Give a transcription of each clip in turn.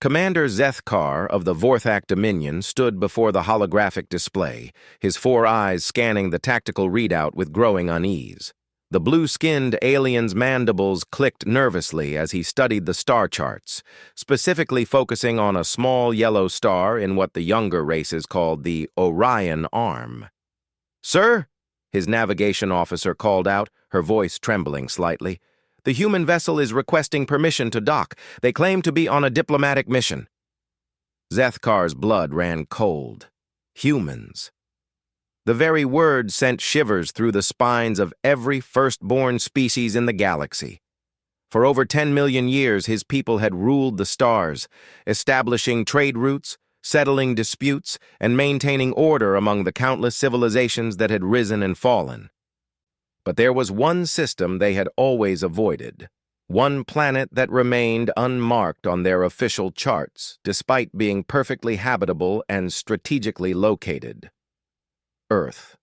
Commander Zethkar of the Vorthak Dominion stood before the holographic display, his four eyes scanning the tactical readout with growing unease. The blue-skinned alien's mandibles clicked nervously as he studied the star charts, specifically focusing on a small yellow star in what the younger races called the Orion Arm. "Sir," his navigation officer called out, her voice trembling slightly, "the human vessel is requesting permission to dock. They claim to be on a diplomatic mission." Zethkar's blood ran cold. Humans. The very word sent shivers through the spines of every firstborn species in the galaxy. For over 10 million years, his people had ruled the stars, establishing trade routes, settling disputes, and maintaining order among the countless civilizations that had risen and fallen. But there was one system they had always avoided, one planet that remained unmarked on their official charts, despite being perfectly habitable and strategically located. Earth.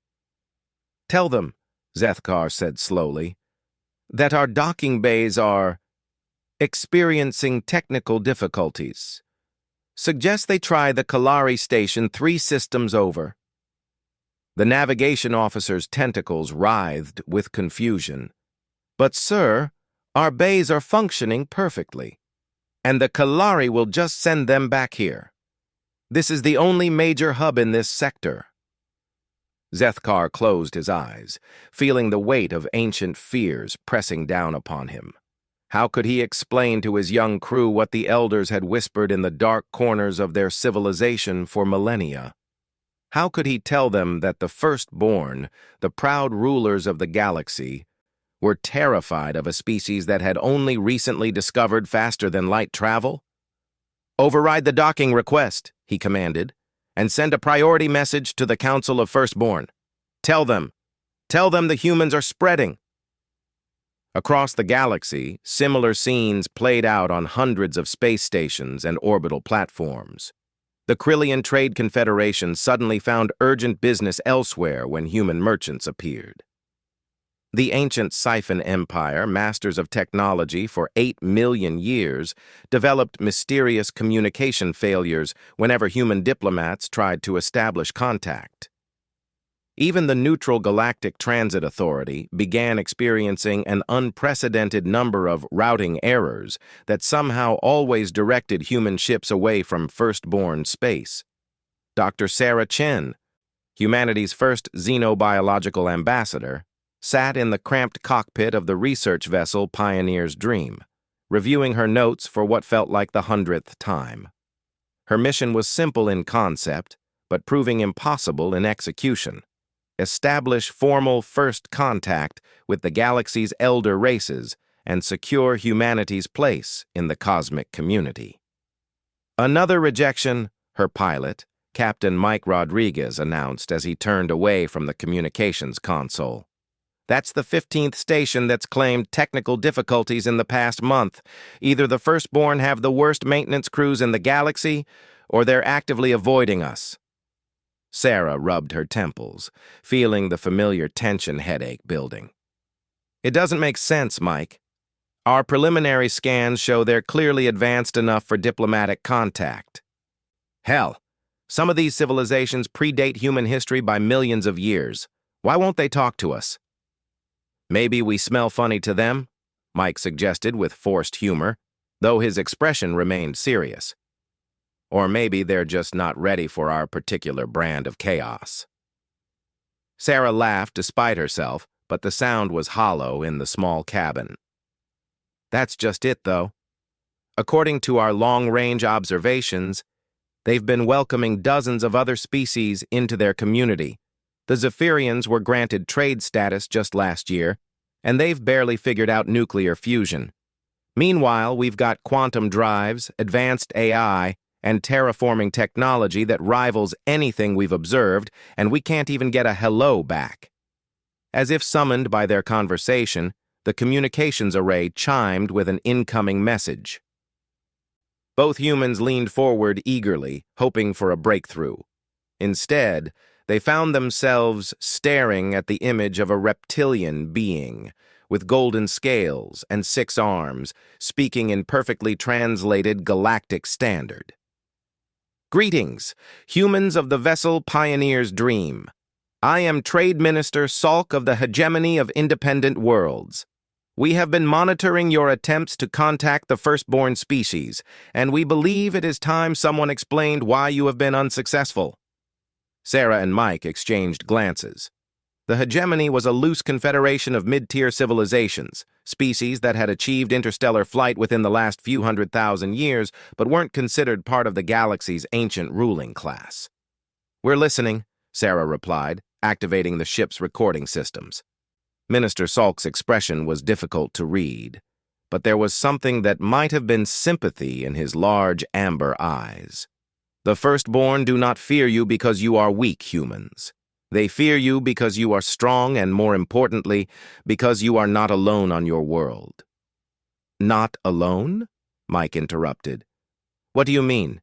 "Tell them," Zethkar said slowly, "that our docking bays are experiencing technical difficulties. Suggest they try the Kalari station 3 systems over." The navigation officer's tentacles writhed with confusion. "But sir, our bays are functioning perfectly, and the Kalari will just send them back here. This is the only major hub in this sector." Zethkar closed his eyes, feeling the weight of ancient fears pressing down upon him. How could he explain to his young crew what the elders had whispered in the dark corners of their civilization for millennia? How could he tell them that the Firstborn, the proud rulers of the galaxy, were terrified of a species that had only recently discovered faster-than-light travel? "Override the docking request," he commanded, "and send a priority message to the Council of Firstborn. Tell them the humans are spreading." Across the galaxy, similar scenes played out on hundreds of space stations and orbital platforms. The Krillian Trade Confederation suddenly found urgent business elsewhere when human merchants appeared. The ancient Siphon Empire, masters of technology for 8 million years, developed mysterious communication failures whenever human diplomats tried to establish contact. Even the Neutral Galactic Transit Authority began experiencing an unprecedented number of routing errors that somehow always directed human ships away from Firstborn space. Dr. Sarah Chen, humanity's first xenobiological ambassador, sat in the cramped cockpit of the research vessel Pioneer's Dream, reviewing her notes for what felt like the 100th time. Her mission was simple in concept, but proving impossible in execution. Establish formal first contact with the galaxy's elder races and secure humanity's place in the cosmic community. Another rejection, her pilot, Captain Mike Rodriguez, announced as he turned away from the communications console. "That's the 15th station that's claimed technical difficulties in the past month. Either the Firstborn have the worst maintenance crews in the galaxy, or they're actively avoiding us." Sarah rubbed her temples, feeling the familiar tension headache building. "It doesn't make sense, Mike. Our preliminary scans show they're clearly advanced enough for diplomatic contact. Hell, some of these civilizations predate human history by millions of years. Why won't they talk to us?" "Maybe we smell funny to them," Mike suggested with forced humor, though his expression remained serious. "Or maybe they're just not ready for our particular brand of chaos." Sarah laughed despite herself, but the sound was hollow in the small cabin. "That's just it, though. According to our long-range observations, they've been welcoming dozens of other species into their community. The Zephyrians were granted trade status just last year, and they've barely figured out nuclear fusion. Meanwhile, we've got quantum drives, advanced AI, and terraforming technology that rivals anything we've observed, and we can't even get a hello back." As if summoned by their conversation, the communications array chimed with an incoming message. Both humans leaned forward eagerly, hoping for a breakthrough. Instead, they found themselves staring at the image of a reptilian being, with golden scales and 6 arms, speaking in perfectly translated galactic standard. Greetings, humans of the vessel Pioneer's Dream. I am Trade Minister Salk of the Hegemony of Independent Worlds. We have been monitoring your attempts to contact the Firstborn species, and we believe it is time someone explained why you have been unsuccessful. Sarah and Mike exchanged glances. The Hegemony was a loose confederation of mid-tier civilizations, species that had achieved interstellar flight within the last few 100,000 years, but weren't considered part of the galaxy's ancient ruling class. We're listening, Sarah replied, activating the ship's recording systems. Minister Salk's expression was difficult to read, but there was something that might have been sympathy in his large amber eyes. The Firstborn do not fear you because you are weak humans. They fear you because you are strong and, more importantly, because you are not alone on your world. Not alone? Mike interrupted. What do you mean?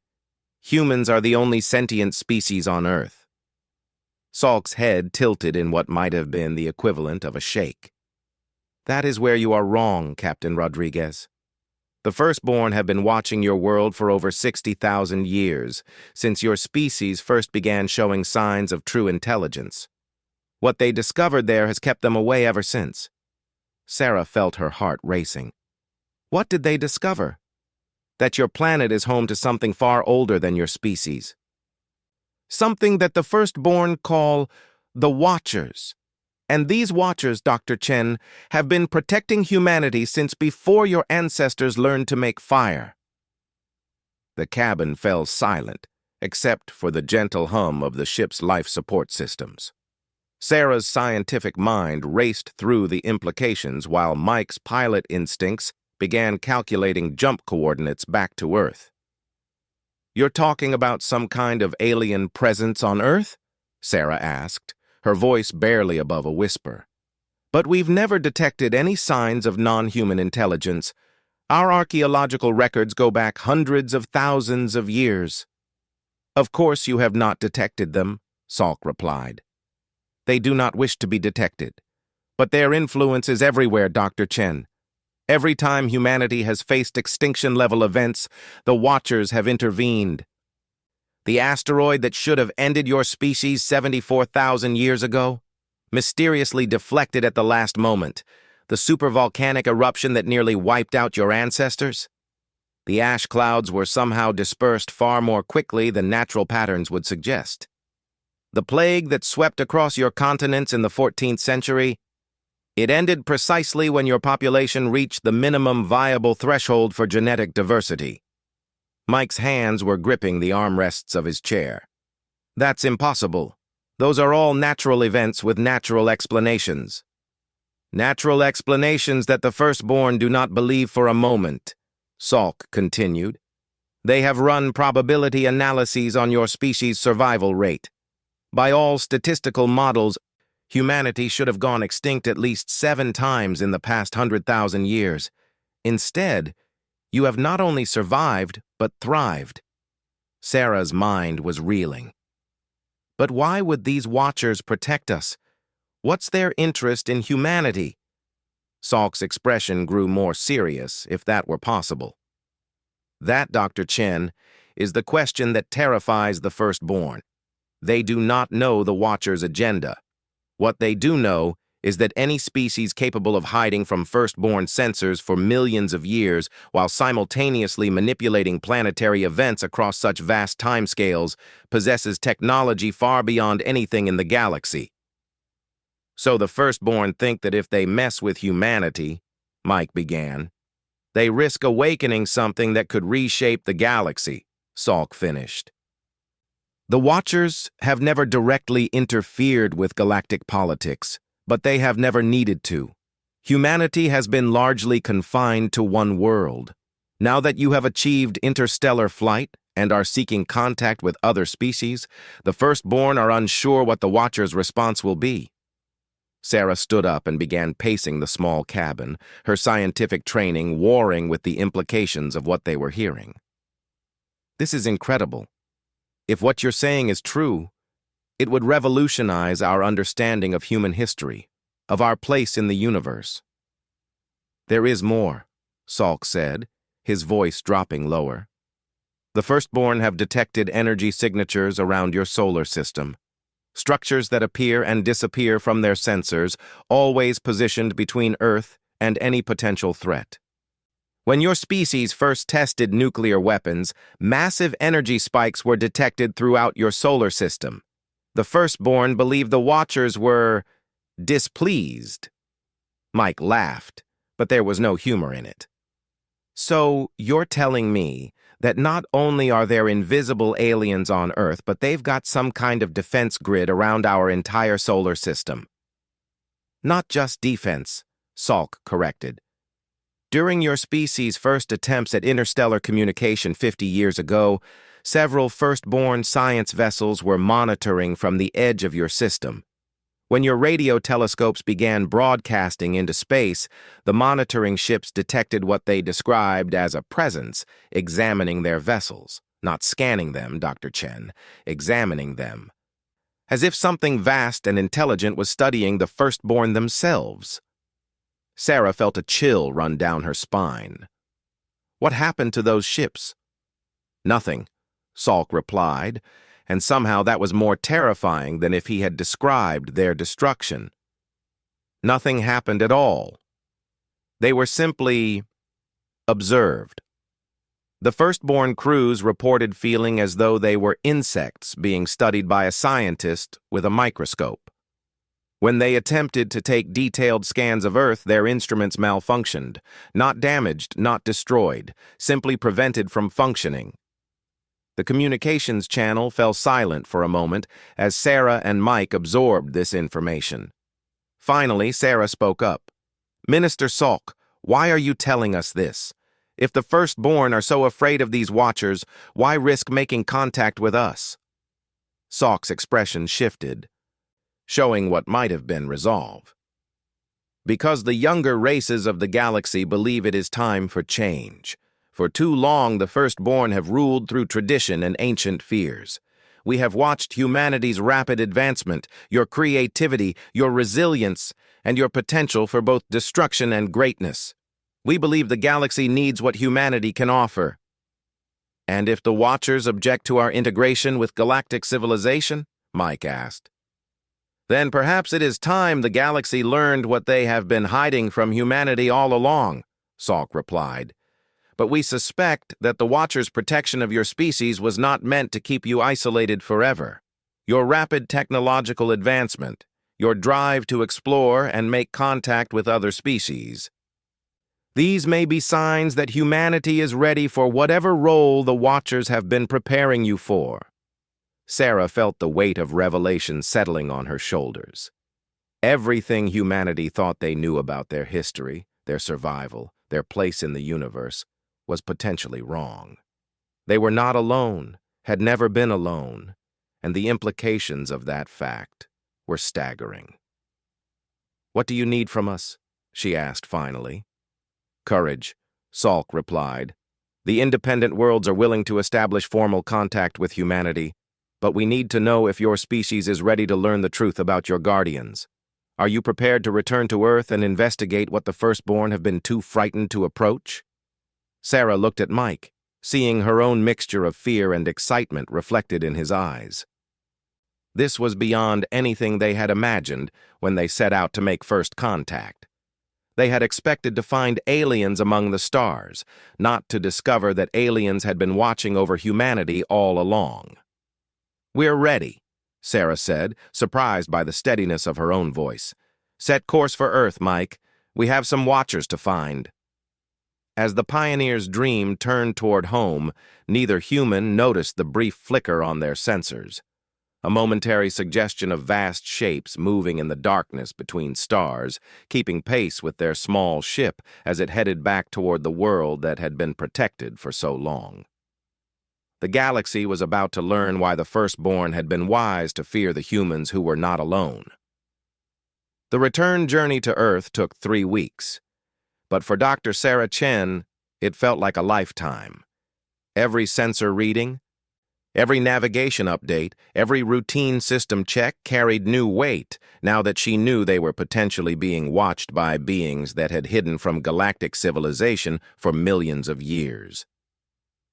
Humans are the only sentient species on Earth. Salk's head tilted in what might have been the equivalent of a shake. That is where you are wrong, Captain Rodriguez. The Firstborn have been watching your world for over 60,000 years, since your species first began showing signs of true intelligence. What they discovered there has kept them away ever since. Sarah felt her heart racing. What did they discover? That your planet is home to something far older than your species. Something that the Firstborn call the Watchers. And these Watchers, Dr. Chen, have been protecting humanity since before your ancestors learned to make fire. The cabin fell silent, except for the gentle hum of the ship's life support systems. Sarah's scientific mind raced through the implications while Mike's pilot instincts began calculating jump coordinates back to Earth. You're talking about some kind of alien presence on Earth? Sarah asked, her voice barely above a whisper. But we've never detected any signs of non-human intelligence. Our archaeological records go back hundreds of thousands of years. Of course you have not detected them, Salk replied. They do not wish to be detected. But their influence is everywhere, Dr. Chen. Every time humanity has faced extinction-level events, the Watchers have intervened. The asteroid that should have ended your species 74,000 years ago? Mysteriously deflected at the last moment. The supervolcanic eruption that nearly wiped out your ancestors? The ash clouds were somehow dispersed far more quickly than natural patterns would suggest. The plague that swept across your continents in the 14th century? It ended precisely when your population reached the minimum viable threshold for genetic diversity. Mike's hands were gripping the armrests of his chair. That's impossible. Those are all natural events with natural explanations. Natural explanations that the Firstborn do not believe for a moment, Salk continued. They have run probability analyses on your species' survival rate. By all statistical models, humanity should have gone extinct at least 7 times in the past 100,000 years. Instead, you have not only survived, but thrived. Sarah's mind was reeling. But why would these Watchers protect us? What's their interest in humanity? Salk's expression grew more serious, if that were possible. That, Dr. Chen, is the question that terrifies the Firstborn. They do not know the Watchers' agenda. What they do know is that any species capable of hiding from Firstborn sensors for millions of years while simultaneously manipulating planetary events across such vast timescales possesses technology far beyond anything in the galaxy. So the Firstborn think that if they mess with humanity, Mike began, they risk awakening something that could reshape the galaxy, Salk finished. The Watchers have never directly interfered with galactic politics, but they have never needed to. Humanity has been largely confined to one world. Now that you have achieved interstellar flight and are seeking contact with other species, the Firstborn are unsure what the Watchers' response will be. Sarah stood up and began pacing the small cabin, her scientific training warring with the implications of what they were hearing. This is incredible. If what you're saying is true, it would revolutionize our understanding of human history, of our place in the universe. There is more, Salk said, his voice dropping lower. The Firstborn have detected energy signatures around your solar system. Structures that appear and disappear from their sensors, always positioned between Earth and any potential threat. When your species first tested nuclear weapons, massive energy spikes were detected throughout your solar system. The Firstborn believed the Watchers were displeased. Mike laughed, but there was no humor in it. So, you're telling me that not only are there invisible aliens on Earth, but they've got some kind of defense grid around our entire solar system. Not just defense, Salk corrected. During your species' first attempts at interstellar communication 50 years ago, several Firstborn science vessels were monitoring from the edge of your system. When your radio telescopes began broadcasting into space, the monitoring ships detected what they described as a presence, examining their vessels. Not scanning them, Dr. Chen, examining them. As if something vast and intelligent was studying the Firstborn themselves. Sarah felt a chill run down her spine. What happened to those ships? Nothing, Salk replied, and somehow that was more terrifying than if he had described their destruction. Nothing happened at all. They were simply observed. The Firstborn crews reported feeling as though they were insects being studied by a scientist with a microscope. When they attempted to take detailed scans of Earth, their instruments malfunctioned, not damaged, not destroyed, simply prevented from functioning. The communications channel fell silent for a moment as Sarah and Mike absorbed this information. Finally, Sarah spoke up. Minister Salk, why are you telling us this? If the Firstborn are so afraid of these Watchers, why risk making contact with us? Salk's expression shifted, showing what might have been resolve. Because the younger races of the galaxy believe it is time for change. For too long, the Firstborn have ruled through tradition and ancient fears. We have watched humanity's rapid advancement, your creativity, your resilience, and your potential for both destruction and greatness. We believe the galaxy needs what humanity can offer. And if the Watchers object to our integration with galactic civilization? Mike asked. Then perhaps it is time the galaxy learned what they have been hiding from humanity all along, Salk replied. But we suspect that the Watcher's protection of your species was not meant to keep you isolated forever. Your rapid technological advancement, your drive to explore and make contact with other species. These may be signs that humanity is ready for whatever role the Watchers have been preparing you for. Sarah felt the weight of revelation settling on her shoulders. Everything humanity thought they knew about their history, their survival, their place in the universe, was potentially wrong. They were not alone, had never been alone, and the implications of that fact were staggering. What do you need from us? She asked finally. Courage, Salk replied. The independent worlds are willing to establish formal contact with humanity, but we need to know if your species is ready to learn the truth about your guardians. Are you prepared to return to Earth and investigate what the Firstborn have been too frightened to approach? Sarah looked at Mike, seeing her own mixture of fear and excitement reflected in his eyes. This was beyond anything they had imagined when they set out to make first contact. They had expected to find aliens among the stars, not to discover that aliens had been watching over humanity all along. We're ready, Sarah said, surprised by the steadiness of her own voice. Set course for Earth, Mike. We have some Watchers to find. As the Pioneer's dream turned toward home, neither human noticed the brief flicker on their sensors. A momentary suggestion of vast shapes moving in the darkness between stars, keeping pace with their small ship as it headed back toward the world that had been protected for so long. The galaxy was about to learn why the Firstborn had been wise to fear the humans who were not alone. The return journey to Earth took 3 weeks. But for Dr. Sarah Chen, it felt like a lifetime. Every sensor reading, Every navigation update, every routine system check carried new weight now that she knew they were potentially being watched by beings that had hidden from galactic civilization for millions of years.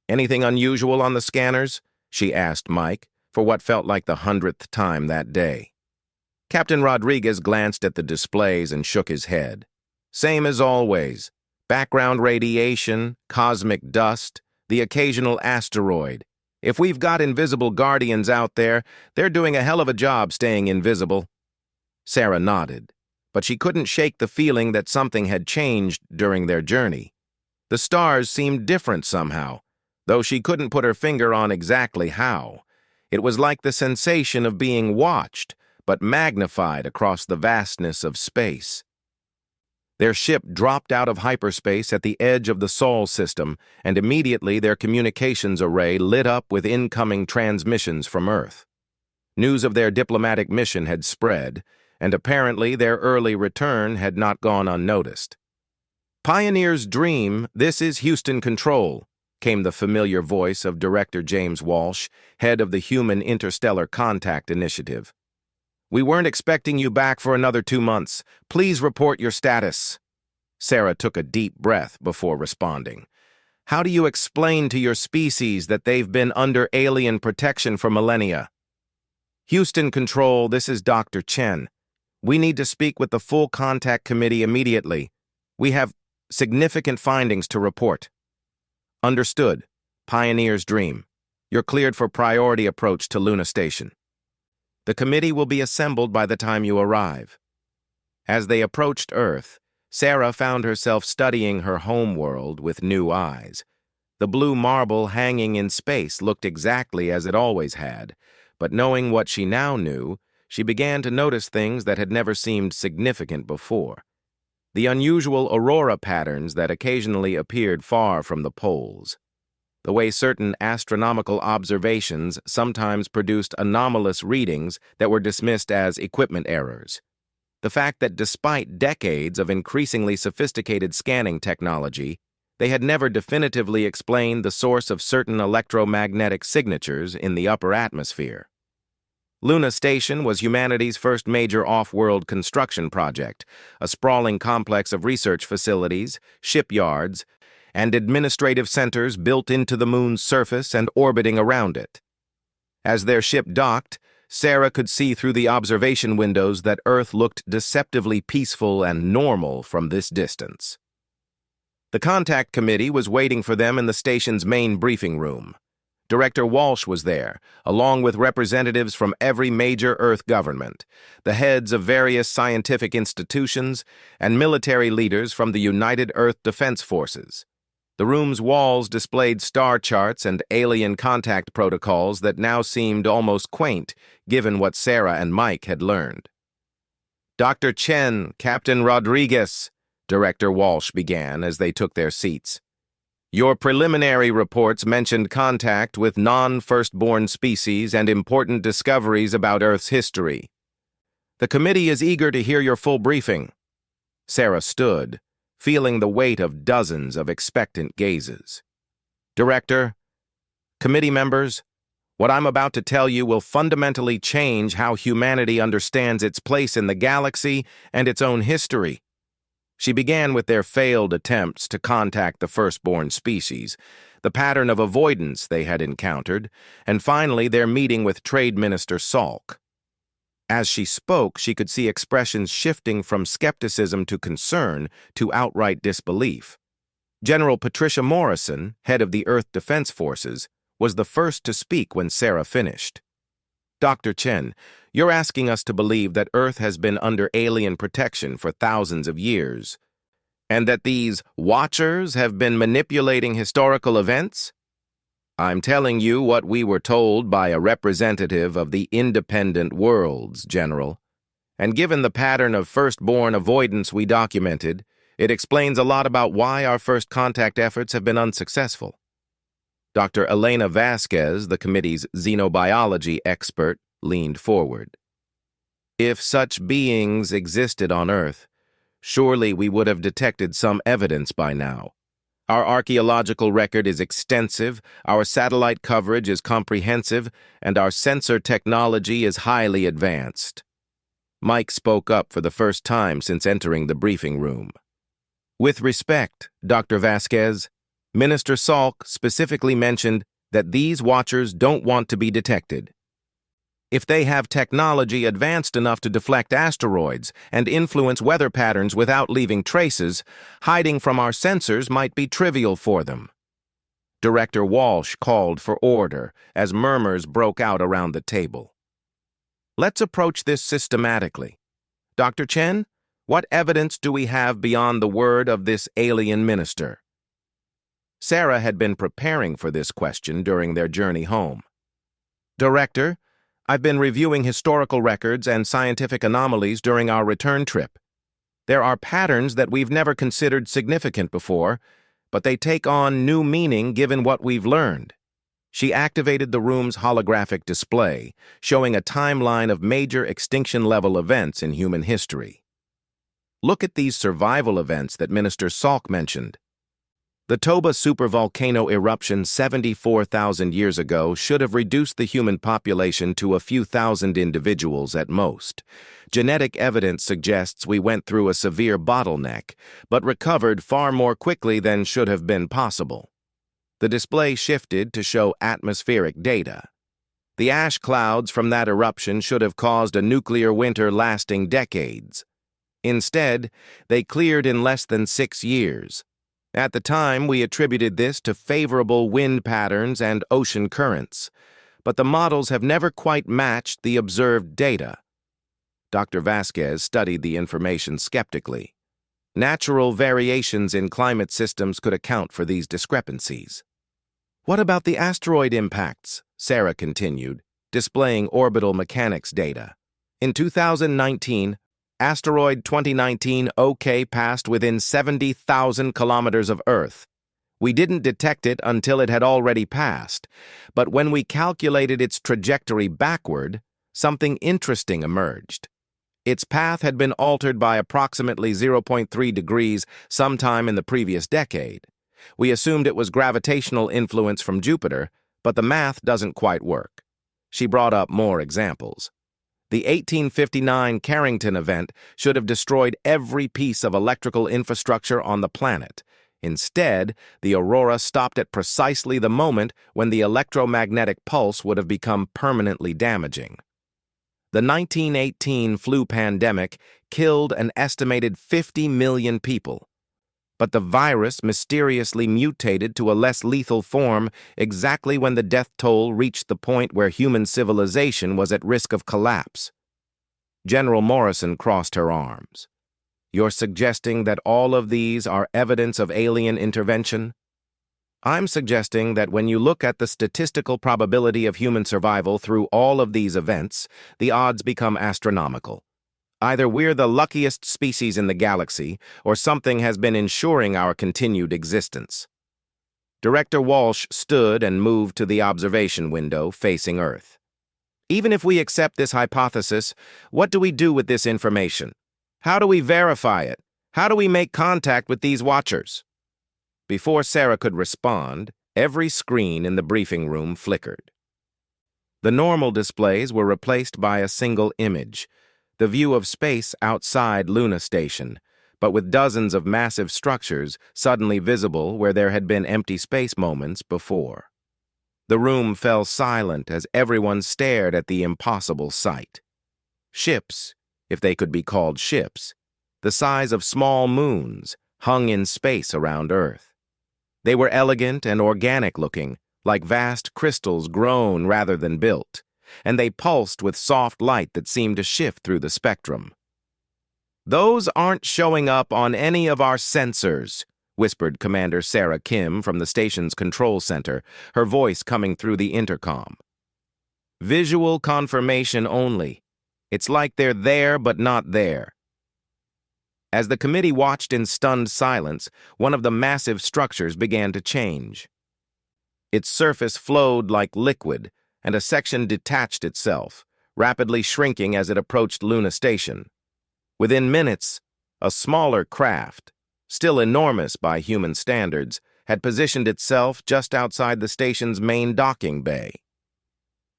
"Anything unusual on the scanners?" she asked Mike, for what felt like the 100th time that day. Captain Rodriguez glanced at the displays and shook his head. "Same as always. Background radiation, cosmic dust, the occasional asteroid. If we've got invisible guardians out there, they're doing a hell of a job staying invisible." Sarah nodded, but she couldn't shake the feeling that something had changed during their journey. The stars seemed different somehow, though she couldn't put her finger on exactly how. It was like the sensation of being watched, but magnified across the vastness of space. Their ship dropped out of hyperspace at the edge of the Sol system, and immediately their communications array lit up with incoming transmissions from Earth. News of their diplomatic mission had spread, and apparently their early return had not gone unnoticed. "Pioneer's Dream, this is Houston Control," came the familiar voice of Director James Walsh, head of the Human Interstellar Contact Initiative. "We weren't expecting you back for another 2 months. Please report your status." Sarah took a deep breath before responding. "How do you explain to your species that they've been under alien protection for millennia?" "Houston Control, this is Dr. Chen. We need to speak with the full contact committee immediately. We have significant findings to report." "Understood. Pioneer's Dream. You're cleared for priority approach to Luna Station. The committee will be assembled by the time you arrive." As they approached Earth, Sarah found herself studying her home world with new eyes. The blue marble hanging in space looked exactly as it always had, but knowing what she now knew, she began to notice things that had never seemed significant before. The unusual aurora patterns that occasionally appeared far from the poles. The way certain astronomical observations sometimes produced anomalous readings that were dismissed as equipment errors. The fact that despite decades of increasingly sophisticated scanning technology, they had never definitively explained the source of certain electromagnetic signatures in the upper atmosphere. Luna Station was humanity's first major off-world construction project, a sprawling complex of research facilities, shipyards, and administrative centers built into the moon's surface and orbiting around it. As their ship docked, Sarah could see through the observation windows that Earth looked deceptively peaceful and normal from this distance. The contact committee was waiting for them in the station's main briefing room. Director Walsh was there, along with representatives from every major Earth government, the heads of various scientific institutions, and military leaders from the United Earth Defense Forces. The room's walls displayed star charts and alien contact protocols that now seemed almost quaint, given what Sarah and Mike had learned. "Dr. Chen, Captain Rodriguez," Director Walsh began as they took their seats. "Your preliminary reports mentioned contact with non-firstborn species and important discoveries about Earth's history. The committee is eager to hear your full briefing." Sarah stood, feeling the weight of dozens of expectant gazes. "Director, committee members, what I'm about to tell you will fundamentally change how humanity understands its place in the galaxy and its own history." She began with their failed attempts to contact the firstborn species, the pattern of avoidance they had encountered, and finally their meeting with Trade Minister Salk. As she spoke, she could see expressions shifting from skepticism to concern to outright disbelief. General Patricia Morrison, head of the Earth Defense Forces, was the first to speak when Sarah finished. "Dr. Chen, you're asking us to believe that Earth has been under alien protection for thousands of years, and that these Watchers have been manipulating historical events?" "I'm telling you what we were told by a representative of the independent worlds, General. And given the pattern of firstborn avoidance we documented, it explains a lot about why our first contact efforts have been unsuccessful." Dr. Elena Vasquez, the committee's xenobiology expert, leaned forward. "If such beings existed on Earth, surely we would have detected some evidence by now. Our archaeological record is extensive, our satellite coverage is comprehensive, and our sensor technology is highly advanced. Mike spoke up for the first time since entering the briefing room. With respect, Dr. Vasquez, Minister Salk specifically mentioned that these watchers don't want to be detected. If they have technology advanced enough to deflect asteroids and influence weather patterns without leaving traces, hiding from our sensors might be trivial for them. Director Walsh called for order as murmurs broke out around the table. Let's approach this systematically. Dr. Chen, what evidence do we have beyond the word of this alien minister? Sarah had been preparing for this question during their journey home. Director, I've been reviewing historical records and scientific anomalies during our return trip. There are patterns that we've never considered significant before, but they take on new meaning given what we've learned. She activated the room's holographic display, showing a timeline of major extinction-level events in human history. Look at these survival events that Minister Salk mentioned. The Toba supervolcano eruption 74,000 years ago should have reduced the human population to a few thousand individuals at most. Genetic evidence suggests we went through a severe bottleneck, but recovered far more quickly than should have been possible. The display shifted to show atmospheric data. The ash clouds from that eruption should have caused a nuclear winter lasting decades. Instead, they cleared in less than 6 years. At the time, we attributed this to favorable wind patterns and ocean currents, but the models have never quite matched the observed data. Dr. Vasquez studied the information skeptically. Natural variations in climate systems could account for these discrepancies. What about the asteroid impacts? Sarah continued, displaying orbital mechanics data. In 2019, Asteroid 2019 OK passed within 70,000 kilometers of Earth. We didn't detect it until it had already passed, but when we calculated its trajectory backward, something interesting emerged. Its path had been altered by approximately 0.3 degrees sometime in the previous decade. We assumed it was gravitational influence from Jupiter, but the math doesn't quite work. She brought up more examples. The 1859 Carrington event should have destroyed every piece of electrical infrastructure on the planet. Instead, the aurora stopped at precisely the moment when the electromagnetic pulse would have become permanently damaging. The 1918 flu pandemic killed an estimated 50 million people, but the virus mysteriously mutated to a less lethal form exactly when the death toll reached the point where human civilization was at risk of collapse. General Morrison crossed her arms. You're suggesting that all of these are evidence of alien intervention? I'm suggesting that when you look at the statistical probability of human survival through all of these events, the odds become astronomical. Either we're the luckiest species in the galaxy, or something has been ensuring our continued existence. Director Walsh stood and moved to the observation window facing Earth. Even if we accept this hypothesis, what do we do with this information? How do we verify it? How do we make contact with these watchers? Before Sarah could respond, every screen in the briefing room flickered. The normal displays were replaced by a single image, the view of space outside Luna Station, but with dozens of massive structures suddenly visible where there had been empty space moments before. The room fell silent as everyone stared at the impossible sight. Ships, if they could be called ships, the size of small moons, hung in space around Earth. They were elegant and organic-looking, like vast crystals grown rather than built, and they pulsed with soft light that seemed to shift through the spectrum. "Those aren't showing up on any of our sensors," whispered Commander Sarah Kim from the station's control center, her voice coming through the intercom. "Visual confirmation only. It's like they're there but not there." As the committee watched in stunned silence, one of the massive structures began to change. Its surface flowed like liquid, and a section detached itself, rapidly shrinking as it approached Luna Station. Within minutes, a smaller craft, still enormous by human standards, had positioned itself just outside the station's main docking bay.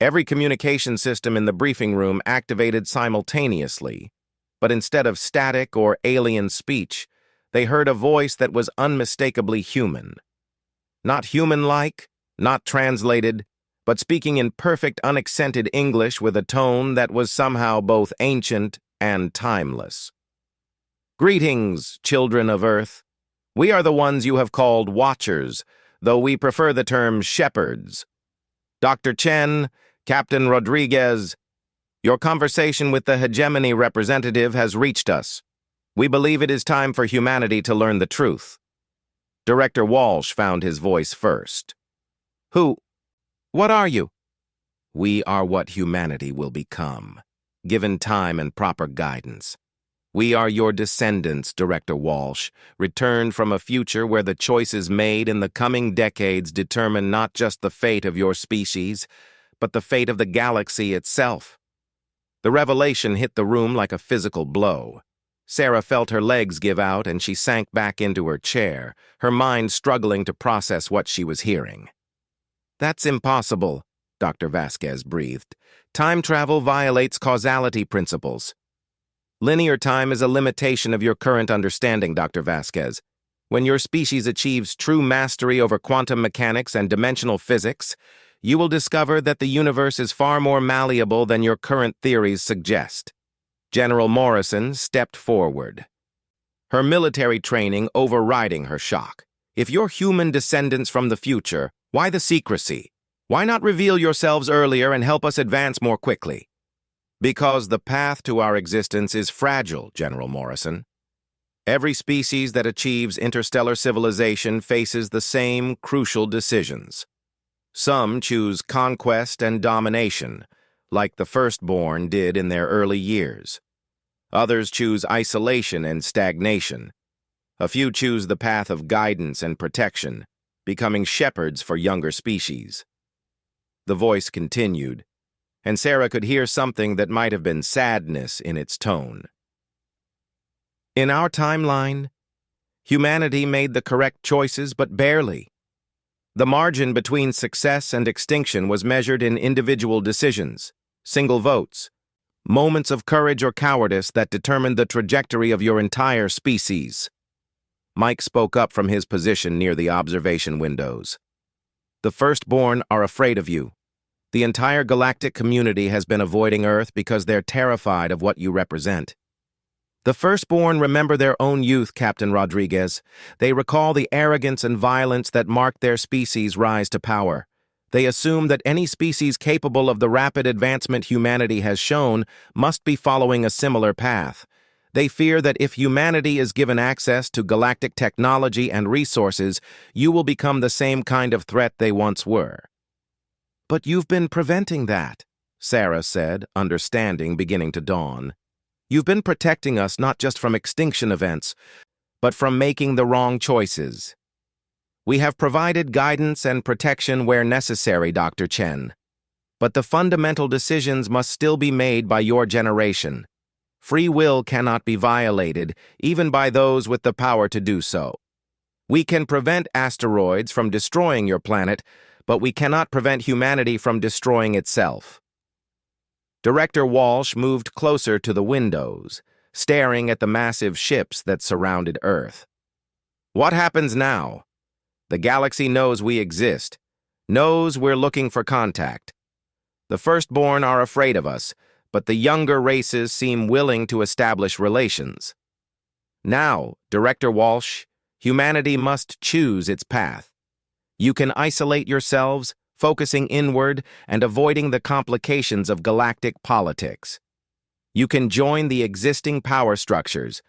Every communication system in the briefing room activated simultaneously, but instead of static or alien speech, they heard a voice that was unmistakably human. Not human-like, not translated, but speaking in perfect unaccented English with a tone that was somehow both ancient and timeless. "Greetings, children of Earth. We are the ones you have called Watchers, though we prefer the term Shepherds. Dr. Chen, Captain Rodriguez, your conversation with the hegemony representative has reached us. We believe it is time for humanity to learn the truth." Director Walsh found his voice first. "Who? What are you?" "We are what humanity will become, given time and proper guidance. We are your descendants, Director Walsh, returned from a future where the choices made in the coming decades determine not just the fate of your species, but the fate of the galaxy itself." The revelation hit the room like a physical blow. Sarah felt her legs give out and she sank back into her chair, her mind struggling to process what she was hearing. "That's impossible," Dr. Vasquez breathed. "Time travel violates causality principles." "Linear time is a limitation of your current understanding, Dr. Vasquez. When your species achieves true mastery over quantum mechanics and dimensional physics, you will discover that the universe is far more malleable than your current theories suggest." General Morrison stepped forward, her military training overriding her shock. "If you're human descendants from the future, why the secrecy? Why not reveal yourselves earlier and help us advance more quickly?" "Because the path to our existence is fragile, General Morrison. Every species that achieves interstellar civilization faces the same crucial decisions. Some choose conquest and domination, like the Firstborn did in their early years. Others choose isolation and stagnation. A few choose the path of guidance and protection, becoming shepherds for younger species." The voice continued, and Sarah could hear something that might have been sadness in its tone. "In our timeline, humanity made the correct choices, but barely. The margin between success and extinction was measured in individual decisions, single votes, moments of courage or cowardice that determined the trajectory of your entire species." Mike spoke up from his position near the observation windows. "The Firstborn are afraid of you. The entire galactic community has been avoiding Earth because they're terrified of what you represent. The Firstborn remember their own youth, Captain Rodriguez. They recall the arrogance and violence that marked their species' rise to power. They assume that any species capable of the rapid advancement humanity has shown must be following a similar path. They fear that if humanity is given access to galactic technology and resources, you will become the same kind of threat they once were." "But you've been preventing that," Sarah said, understanding beginning to dawn. "You've been protecting us not just from extinction events, but from making the wrong choices. We have provided guidance and protection where necessary, Dr. Chen. But the fundamental decisions must still be made by your generation. Free will cannot be violated, even by those with the power to do so. We can prevent asteroids from destroying your planet, but we cannot prevent humanity from destroying itself." Director Walsh moved closer to the windows, staring at the massive ships that surrounded Earth. "What happens now? The galaxy knows we exist, knows we're looking for contact. The Firstborn are afraid of us, but the younger races seem willing to establish relations. Now, Director Walsh, humanity must choose its path. You can isolate yourselves, focusing inward and avoiding the complications of galactic politics. You can join the existing power structures,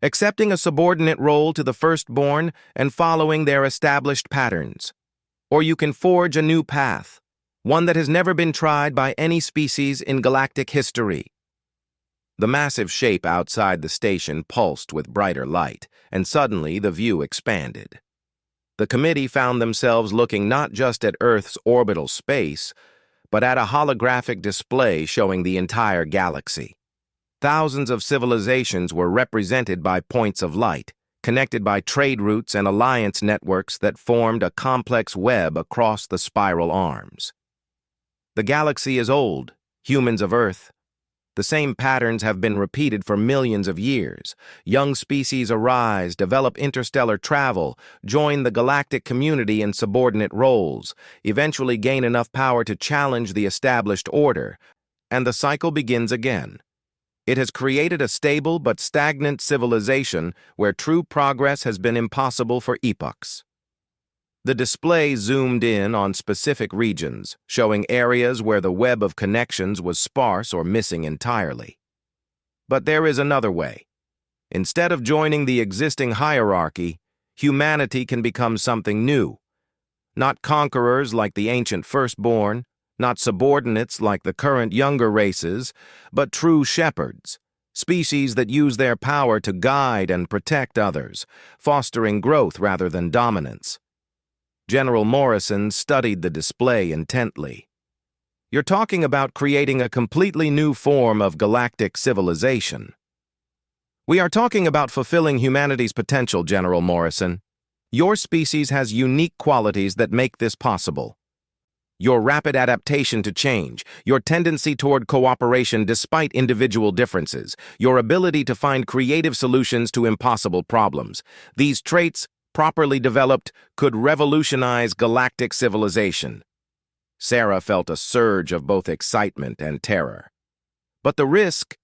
accepting a subordinate role to the Firstborn and following their established patterns. Or you can forge a new path, one that has never been tried by any species in galactic history." The massive shape outside the station pulsed with brighter light, and suddenly the view expanded. The committee found themselves looking not just at Earth's orbital space, but at a holographic display showing the entire galaxy. Thousands of civilizations were represented by points of light, connected by trade routes and alliance networks that formed a complex web across the spiral arms. The galaxy is old, humans of Earth. The same patterns have been repeated for millions of years. Young species arise, develop interstellar travel, join the galactic community in subordinate roles, eventually gain enough power to challenge the established order, and the cycle begins again. It has created a stable but stagnant civilization where true progress has been impossible for epochs. The display zoomed in on specific regions, showing areas where the web of connections was sparse or missing entirely. But there is another way. Instead of joining the existing hierarchy, humanity can become something new. Not conquerors like the ancient Firstborn, not subordinates like the current younger races, but true shepherds, species that use their power to guide and protect others, fostering growth rather than dominance. General Morrison studied the display intently. "You're talking about creating a completely new form of galactic civilization." "We are talking about fulfilling humanity's potential, General Morrison. Your species has unique qualities that make this possible. Your rapid adaptation to change, your tendency toward cooperation despite individual differences, your ability to find creative solutions to impossible problems. These traits, properly developed, could revolutionize galactic civilization." Sarah felt a surge of both excitement and terror. "But the risk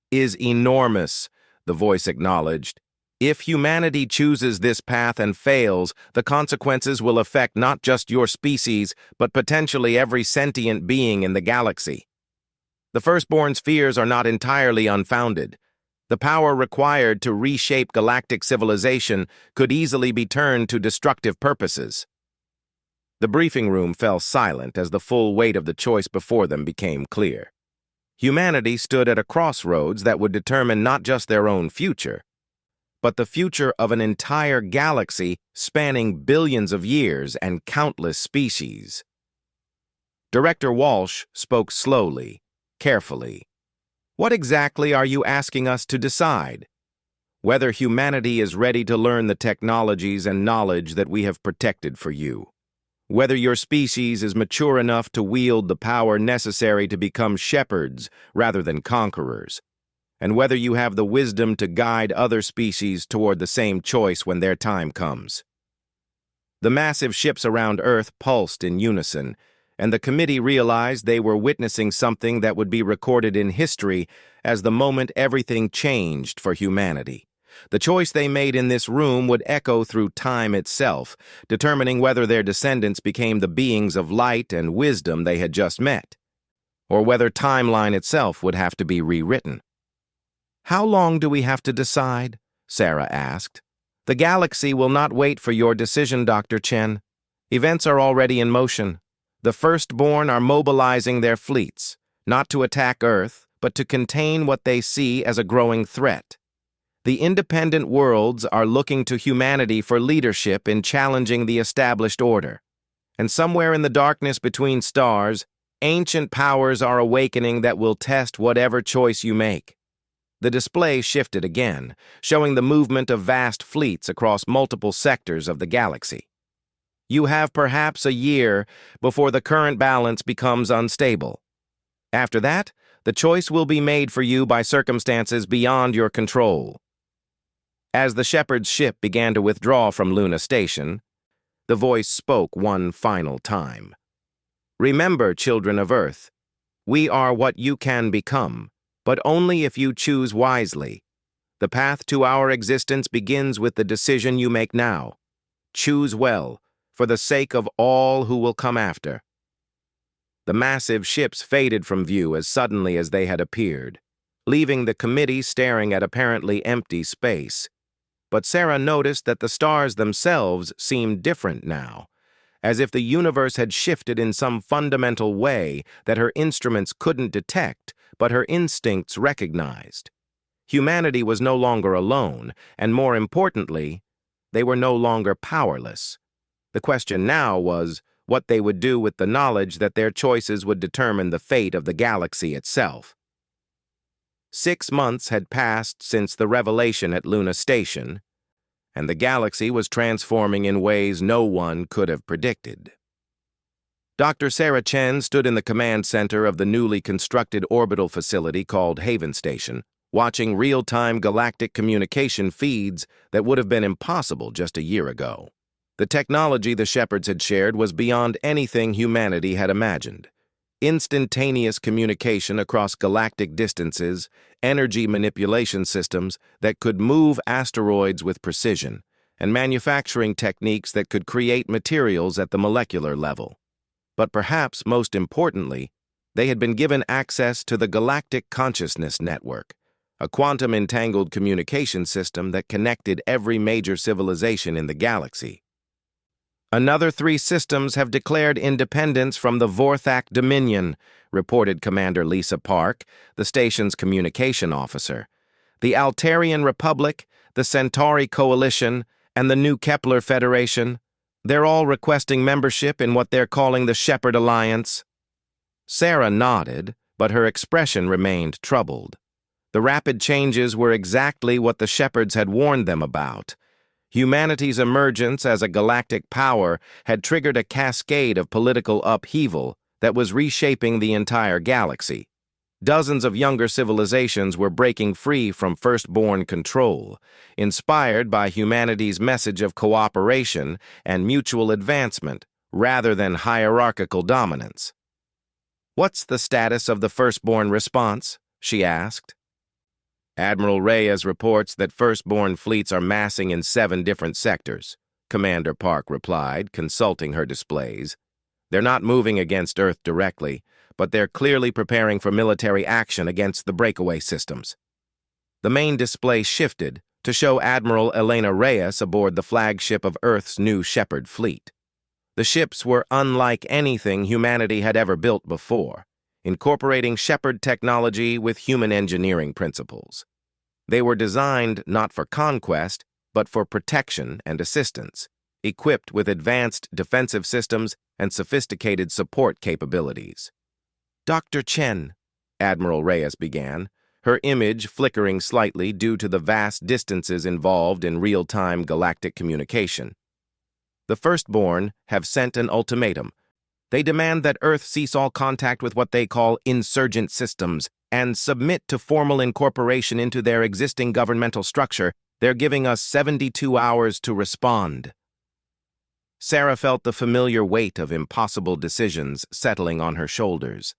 is enormous," the voice acknowledged. "If humanity chooses this path and fails, the consequences will affect not just your species, but potentially every sentient being in the galaxy. The Firstborn's fears are not entirely unfounded. The power required to reshape galactic civilization could easily be turned to destructive purposes." The briefing room fell silent as the full weight of the choice before them became clear. Humanity stood at a crossroads that would determine not just their own future, but the future of an entire galaxy spanning billions of years and countless species. Director Walsh spoke slowly, carefully. "What exactly are you asking us to decide? Whether humanity is ready to learn the technologies and knowledge that we have protected for you. Whether your species is mature enough to wield the power necessary to become shepherds rather than conquerors. And whether you have the wisdom to guide other species toward the same choice when their time comes." The massive ships around Earth pulsed in unison, and the committee realized they were witnessing something that would be recorded in history as the moment everything changed for humanity. The choice they made in this room would echo through time itself, determining whether their descendants became the beings of light and wisdom they had just met, or whether timeline itself would have to be rewritten. "How long do we have to decide?" Sarah asked. "The galaxy will not wait for your decision, Dr. Chen. Events are already in motion. The Firstborn are mobilizing their fleets, not to attack Earth, but to contain what they see as a growing threat. The independent worlds are looking to humanity for leadership in challenging the established order. And somewhere in the darkness between stars, ancient powers are awakening that will test whatever choice you make." The display shifted again, showing the movement of vast fleets across multiple sectors of the galaxy. "You have perhaps a year before the current balance becomes unstable. After that, the choice will be made for you by circumstances beyond your control." As the shepherd's ship began to withdraw from Luna Station, the voice spoke one final time. "Remember, children of Earth, we are what you can become, but only if you choose wisely. The path to our existence begins with the decision you make now. Choose well, for the sake of all who will come after." The massive ships faded from view as suddenly as they had appeared, leaving the committee staring at apparently empty space. But Sarah noticed that the stars themselves seemed different now, as if the universe had shifted in some fundamental way that her instruments couldn't detect, but her instincts recognized. Humanity was no longer alone, and more importantly, they were no longer powerless. The question now was what they would do with the knowledge that their choices would determine the fate of the galaxy itself. 6 months had passed since the revelation at Luna Station, and the galaxy was transforming in ways no one could have predicted. Dr. Sarah Chen stood in the command center of the newly constructed orbital facility called Haven Station, watching real-time galactic communication feeds that would have been impossible just a year ago. The technology the Shepherds had shared was beyond anything humanity had imagined. Instantaneous communication across galactic distances, energy manipulation systems that could move asteroids with precision, and manufacturing techniques that could create materials at the molecular level. But perhaps most importantly, they had been given access to the Galactic Consciousness Network, a quantum-entangled communication system that connected every major civilization in the galaxy. Another 3 systems have declared independence from the Vorthak Dominion, reported Commander Lisa Park, the station's communication officer. The Altarian Republic, the Centauri Coalition, and the New Kepler Federation, they're all requesting membership in what they're calling the Shepherd Alliance. Sarah nodded, but her expression remained troubled. The rapid changes were exactly what the Shepherds had warned them about. Humanity's emergence as a galactic power had triggered a cascade of political upheaval that was reshaping the entire galaxy. Dozens of younger civilizations were breaking free from Firstborn control, inspired by humanity's message of cooperation and mutual advancement rather than hierarchical dominance. "What's the status of the Firstborn response?" she asked. "Admiral Reyes reports that Firstborn fleets are massing in 7 different sectors," Commander Park replied, consulting her displays. "They're not moving against Earth directly, but they're clearly preparing for military action against the breakaway systems." The main display shifted to show Admiral Elena Reyes aboard the flagship of Earth's new Shepherd fleet. The ships were unlike anything humanity had ever built before, incorporating Shepherd technology with human engineering principles. They were designed not for conquest, but for protection and assistance, equipped with advanced defensive systems and sophisticated support capabilities. "Dr. Chen," Admiral Reyes began, her image flickering slightly due to the vast distances involved in real-time galactic communication. "The Firstborn have sent an ultimatum. They demand that Earth cease all contact with what they call insurgent systems and submit to formal incorporation into their existing governmental structure. They're giving us 72 hours to respond." Sarah felt the familiar weight of impossible decisions settling on her shoulders.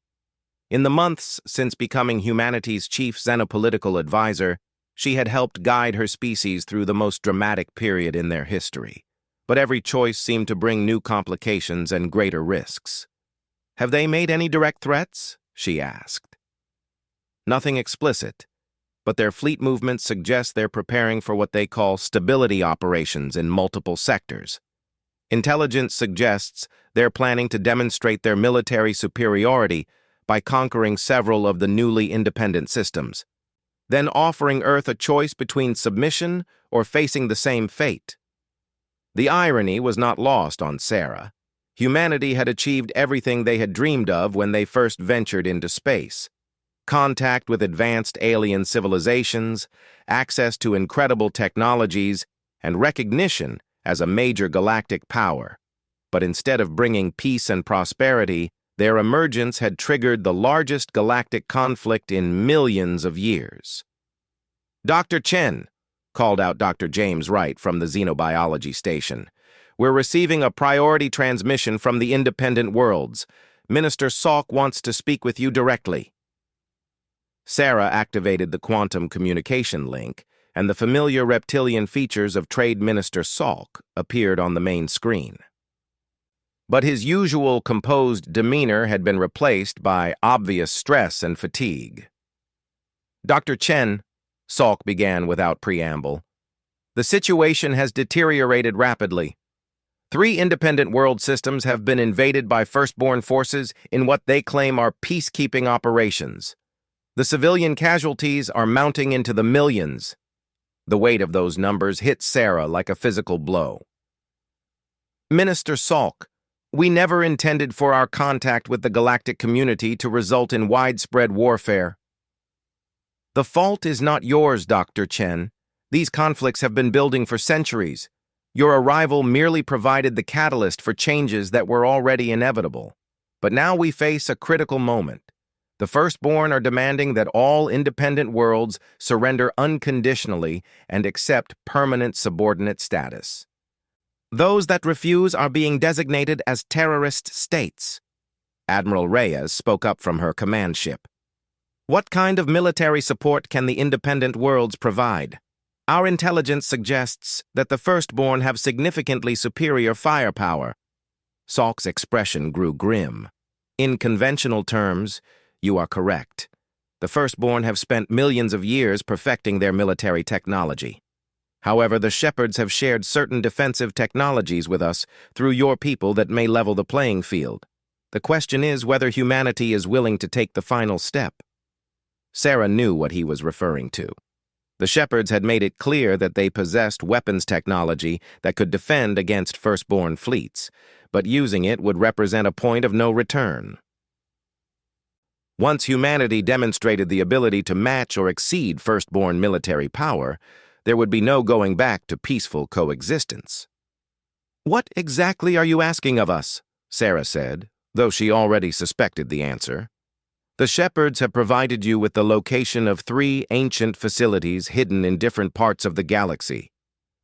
In the months since becoming humanity's chief xenopolitical advisor, she had helped guide her species through the most dramatic period in their history. But every choice seemed to bring new complications and greater risks. "Have they made any direct threats?" she asked. "Nothing explicit, but their fleet movements suggest they're preparing for what they call stability operations in multiple sectors. Intelligence suggests they're planning to demonstrate their military superiority by conquering several of the newly independent systems, then offering Earth a choice between submission or facing the same fate." The irony was not lost on Sarah. Humanity had achieved everything they had dreamed of when they first ventured into space. Contact with advanced alien civilizations, access to incredible technologies, and recognition as a major galactic power. But instead of bringing peace and prosperity, their emergence had triggered the largest galactic conflict in millions of years. "Dr. Chen," called out Dr. James Wright from the xenobiology station, "we're receiving a priority transmission from the independent worlds. Minister Salk wants to speak with you directly." Sarah activated the quantum communication link, and the familiar reptilian features of Trade Minister Salk appeared on the main screen. But his usual composed demeanor had been replaced by obvious stress and fatigue. "Dr. Chen," Salk began without preamble, "the situation has deteriorated rapidly. 3 independent world systems have been invaded by Firstborn forces in what they claim are peacekeeping operations. The civilian casualties are mounting into the millions." The weight of those numbers hit Sarah like a physical blow. "Minister Salk, we never intended for our contact with the galactic community to result in widespread warfare." "The fault is not yours, Dr. Chen. These conflicts have been building for centuries. Your arrival merely provided the catalyst for changes that were already inevitable. But now we face a critical moment. The Firstborn are demanding that all independent worlds surrender unconditionally and accept permanent subordinate status. Those that refuse are being designated as terrorist states. Admiral Reyes spoke up from her command ship. What kind of military support can the independent worlds provide? Our intelligence suggests that the Firstborn have significantly superior firepower. Salk's expression grew grim. In conventional terms, you are correct. The Firstborn have spent millions of years perfecting their military technology. However, the Shepherds have shared certain defensive technologies with us through your people that may level the playing field. The question is whether humanity is willing to take the final step. Sarah knew what he was referring to. The Shepherds had made it clear that they possessed weapons technology that could defend against Firstborn fleets, but using it would represent a point of no return. Once humanity demonstrated the ability to match or exceed Firstborn military power, there would be no going back to peaceful coexistence. "What exactly are you asking of us?" Sarah said, though she already suspected the answer. "The Shepherds have provided you with the location of 3 ancient facilities hidden in different parts of the galaxy.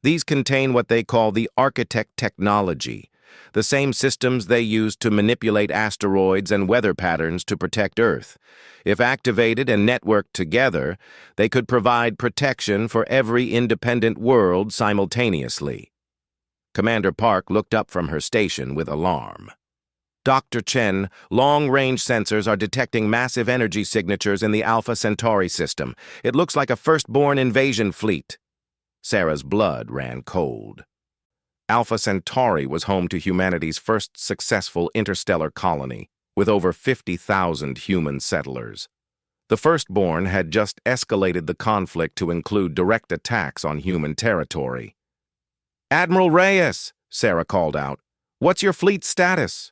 These contain what they call the architect technology, the same systems they use to manipulate asteroids and weather patterns to protect Earth. If activated and networked together, they could provide protection for every independent world simultaneously." Commander Park looked up from her station with alarm. "Dr. Chen, long-range sensors are detecting massive energy signatures in the Alpha Centauri system. It looks like a Firstborn invasion fleet." Sarah's blood ran cold. Alpha Centauri was home to humanity's first successful interstellar colony, with over 50,000 human settlers. The Firstborn had just escalated the conflict to include direct attacks on human territory. "Admiral Reyes," Sarah called out, "what's your fleet status?"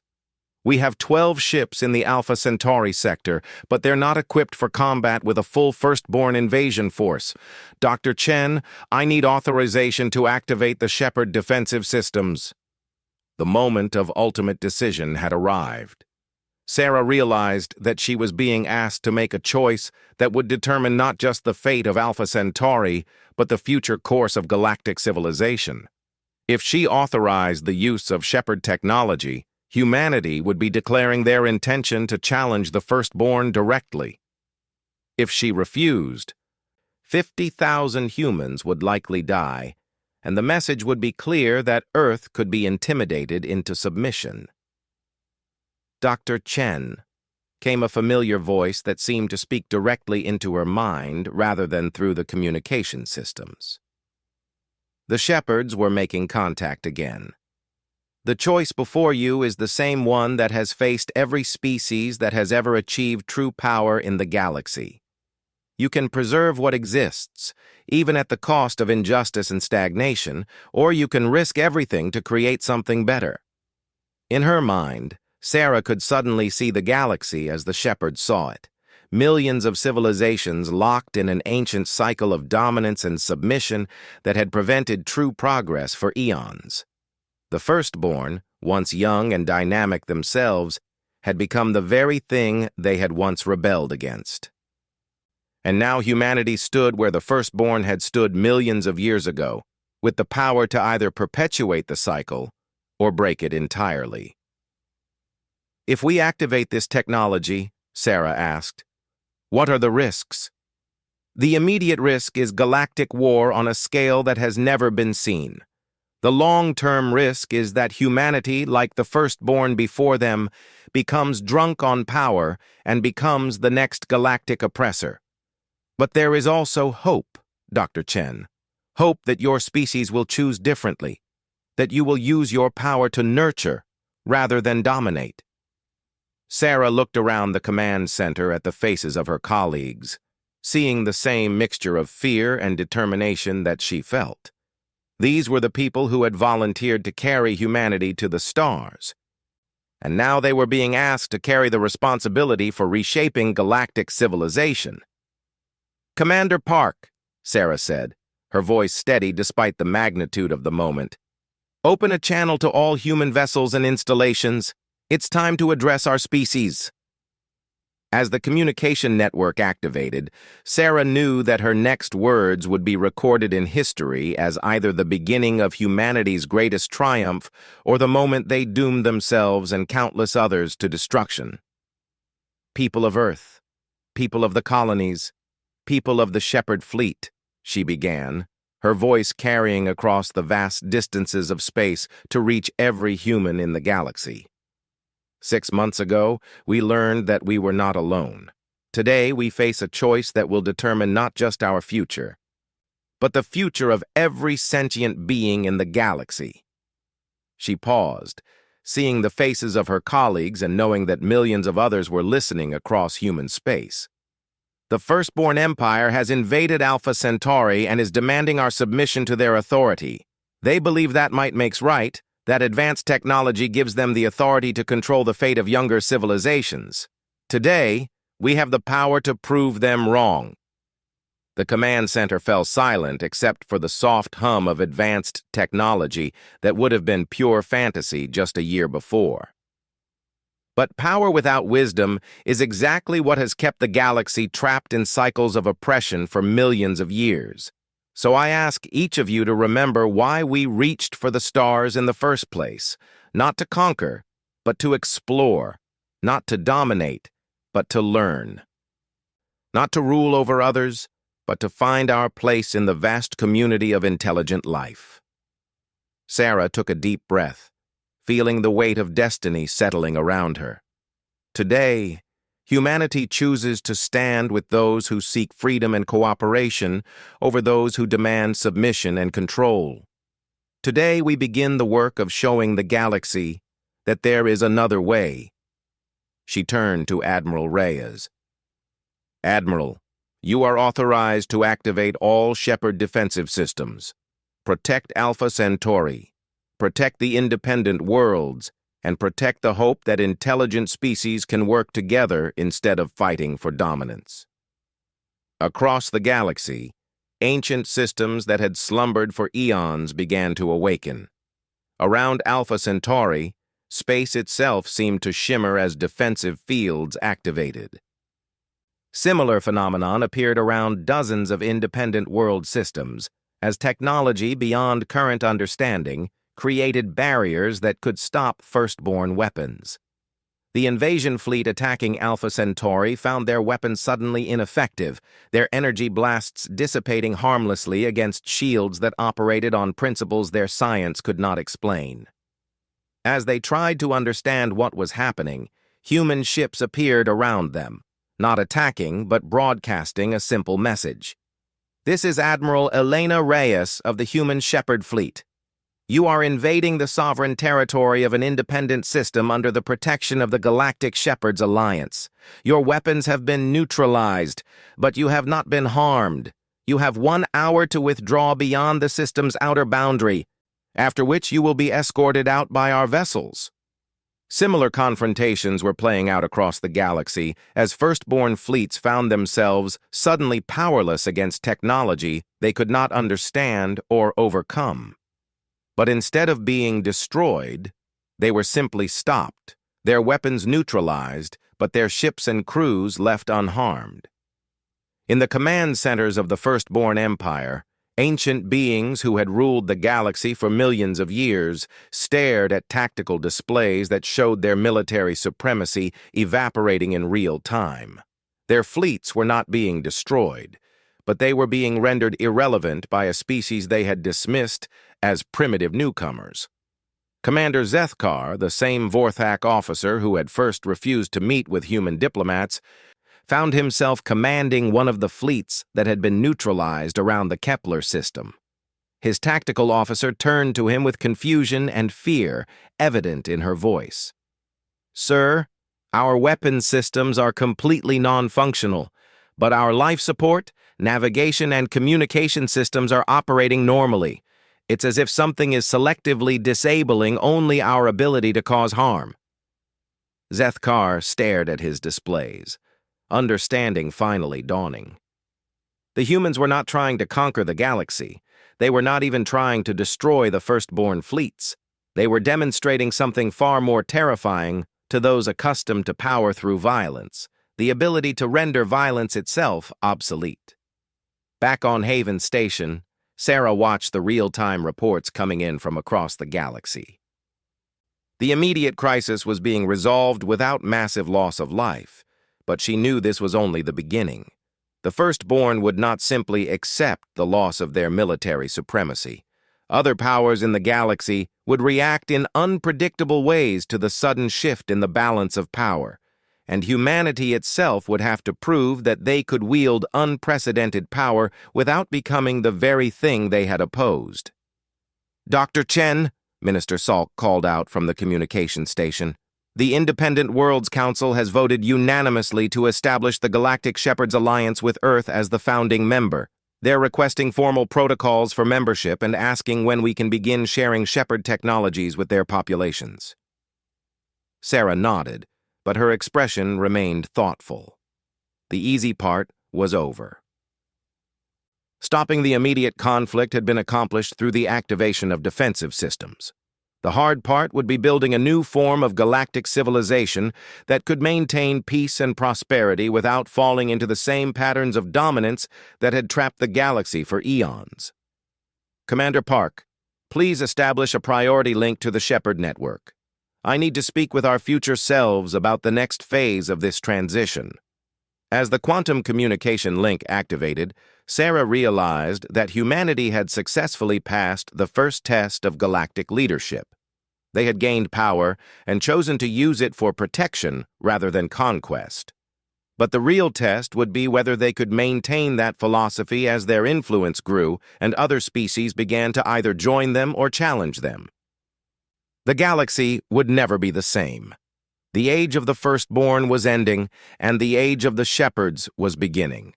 "We have 12 ships in the Alpha Centauri sector, but they're not equipped for combat with a full Firstborn invasion force. Dr. Chen, I need authorization to activate the Shepherd defensive systems." The moment of ultimate decision had arrived. Sarah realized that she was being asked to make a choice that would determine not just the fate of Alpha Centauri, but the future course of galactic civilization. If she authorized the use of Shepherd technology, humanity would be declaring their intention to challenge the Firstborn directly. If she refused, 50,000 humans would likely die, and the message would be clear that Earth could be intimidated into submission. "Dr. Chen," came a familiar voice that seemed to speak directly into her mind rather than through the communication systems. The Shepherds were making contact again. "The choice before you is the same one that has faced every species that has ever achieved true power in the galaxy. You can preserve what exists, even at the cost of injustice and stagnation, or you can risk everything to create something better." In her mind, Sarah could suddenly see the galaxy as the Shepherds saw it. Millions of civilizations locked in an ancient cycle of dominance and submission that had prevented true progress for eons. The Firstborn, once young and dynamic themselves, had become the very thing they had once rebelled against. And now humanity stood where the Firstborn had stood millions of years ago, with the power to either perpetuate the cycle or break it entirely. "If we activate this technology," Sarah asked, "what are the risks?" "The immediate risk is galactic war on a scale that has never been seen. The long-term risk is that humanity, like the Firstborn before them, becomes drunk on power and becomes the next galactic oppressor. But there is also hope, Dr. Chen. Hope that your species will choose differently, that you will use your power to nurture rather than dominate." Sarah looked around the command center at the faces of her colleagues, seeing the same mixture of fear and determination that she felt. These were the people who had volunteered to carry humanity to the stars. And now they were being asked to carry the responsibility for reshaping galactic civilization. "Commander Park," Sarah said, her voice steady despite the magnitude of the moment. "Open a channel to all human vessels and installations. It's time to address our species." As the communication network activated, Sarah knew that her next words would be recorded in history as either the beginning of humanity's greatest triumph or the moment they doomed themselves and countless others to destruction. "People of Earth, people of the colonies, people of the Shepherd Fleet," she began, her voice carrying across the vast distances of space to reach every human in the galaxy. 6 months ago, we learned that we were not alone. Today, we face a choice that will determine not just our future, but the future of every sentient being in the galaxy. She paused, seeing the faces of her colleagues and knowing that millions of others were listening across human space. "The Firstborn Empire has invaded Alpha Centauri and is demanding our submission to their authority. They believe that might makes right, that advanced technology gives them the authority to control the fate of younger civilizations. Today, we have the power to prove them wrong." The command center fell silent except for the soft hum of advanced technology that would have been pure fantasy just a year before. But power without wisdom is exactly what has kept the galaxy trapped in cycles of oppression for millions of years. So I ask each of you to remember why we reached for the stars in the first place, not to conquer, but to explore, not to dominate, but to learn. Not to rule over others, but to find our place in the vast community of intelligent life. Sarah took a deep breath, feeling the weight of destiny settling around her. Today, humanity chooses to stand with those who seek freedom and cooperation over those who demand submission and control. Today, we begin the work of showing the galaxy that there is another way. She turned to Admiral Reyes. "Admiral, you are authorized to activate all Shepherd defensive systems. Protect Alpha Centauri. Protect the independent worlds, and protect the hope that intelligent species can work together instead of fighting for dominance." Across the galaxy, ancient systems that had slumbered for eons began to awaken. Around Alpha Centauri, space itself seemed to shimmer as defensive fields activated. Similar phenomenon appeared around dozens of independent world systems, as technology beyond current understanding created barriers that could stop Firstborn weapons. The invasion fleet attacking Alpha Centauri found their weapons suddenly ineffective, their energy blasts dissipating harmlessly against shields that operated on principles their science could not explain. As they tried to understand what was happening, human ships appeared around them, not attacking but broadcasting a simple message. "This is Admiral Elena Reyes of the Human Shepherd Fleet. You are invading the sovereign territory of an independent system under the protection of the Galactic Shepherds Alliance. Your weapons have been neutralized, but you have not been harmed. You have 1 hour to withdraw beyond the system's outer boundary, after which you will be escorted out by our vessels." Similar confrontations were playing out across the galaxy as Firstborn fleets found themselves suddenly powerless against technology they could not understand or overcome. But instead of being destroyed, they were simply stopped, their weapons neutralized, but their ships and crews left unharmed. In the command centers of the Firstborn Empire, ancient beings who had ruled the galaxy for millions of years stared at tactical displays that showed their military supremacy evaporating in real time. Their fleets were not being destroyed, but they were being rendered irrelevant by a species they had dismissed as primitive newcomers. Commander Zethkar, the same Vorthak officer who had first refused to meet with human diplomats, found himself commanding one of the fleets that had been neutralized around the Kepler system. His tactical officer turned to him with confusion and fear evident in her voice. "Sir, our weapons systems are completely non-functional, but our life support, navigation, and communication systems are operating normally. It's as if something is selectively disabling only our ability to cause harm." Zethkar stared at his displays, understanding finally dawning. The humans were not trying to conquer the galaxy. They were not even trying to destroy the Firstborn fleets. They were demonstrating something far more terrifying to those accustomed to power through violence, the ability to render violence itself obsolete. Back on Haven Station, Sarah watched the real-time reports coming in from across the galaxy. The immediate crisis was being resolved without massive loss of life, but she knew this was only the beginning. The Firstborn would not simply accept the loss of their military supremacy. Other powers in the galaxy would react in unpredictable ways to the sudden shift in the balance of power, and humanity itself would have to prove that they could wield unprecedented power without becoming the very thing they had opposed. "Dr. Chen," Minister Salk called out from the communication station, "the Independent Worlds Council has voted unanimously to establish the Galactic Shepherds Alliance with Earth as the founding member. They're requesting formal protocols for membership and asking when we can begin sharing Shepherd technologies with their populations." Sarah nodded, but her expression remained thoughtful. The easy part was over. Stopping the immediate conflict had been accomplished through the activation of defensive systems. The hard part would be building a new form of galactic civilization that could maintain peace and prosperity without falling into the same patterns of dominance that had trapped the galaxy for eons. "Commander Park, please establish a priority link to the Shepherd network. I need to speak with our future selves about the next phase of this transition." As the quantum communication link activated, Sarah realized that humanity had successfully passed the first test of galactic leadership. They had gained power and chosen to use it for protection rather than conquest. But the real test would be whether they could maintain that philosophy as their influence grew and other species began to either join them or challenge them. The galaxy would never be the same. The age of the Firstborn was ending, and the age of the Shepherds was beginning.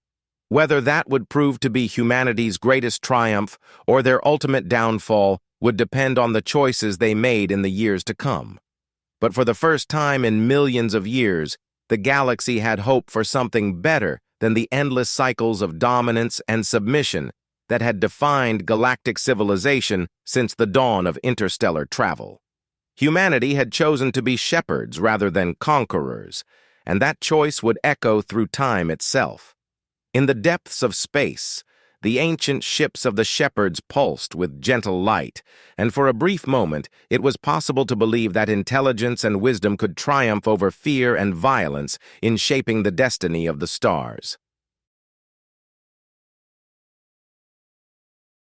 Whether that would prove to be humanity's greatest triumph or their ultimate downfall would depend on the choices they made in the years to come. But for the first time in millions of years, the galaxy had hope for something better than the endless cycles of dominance and submission that had defined galactic civilization since the dawn of interstellar travel. Humanity had chosen to be shepherds rather than conquerors, and that choice would echo through time itself. In the depths of space, the ancient ships of the shepherds pulsed with gentle light, and for a brief moment it was possible to believe that intelligence and wisdom could triumph over fear and violence in shaping the destiny of the stars.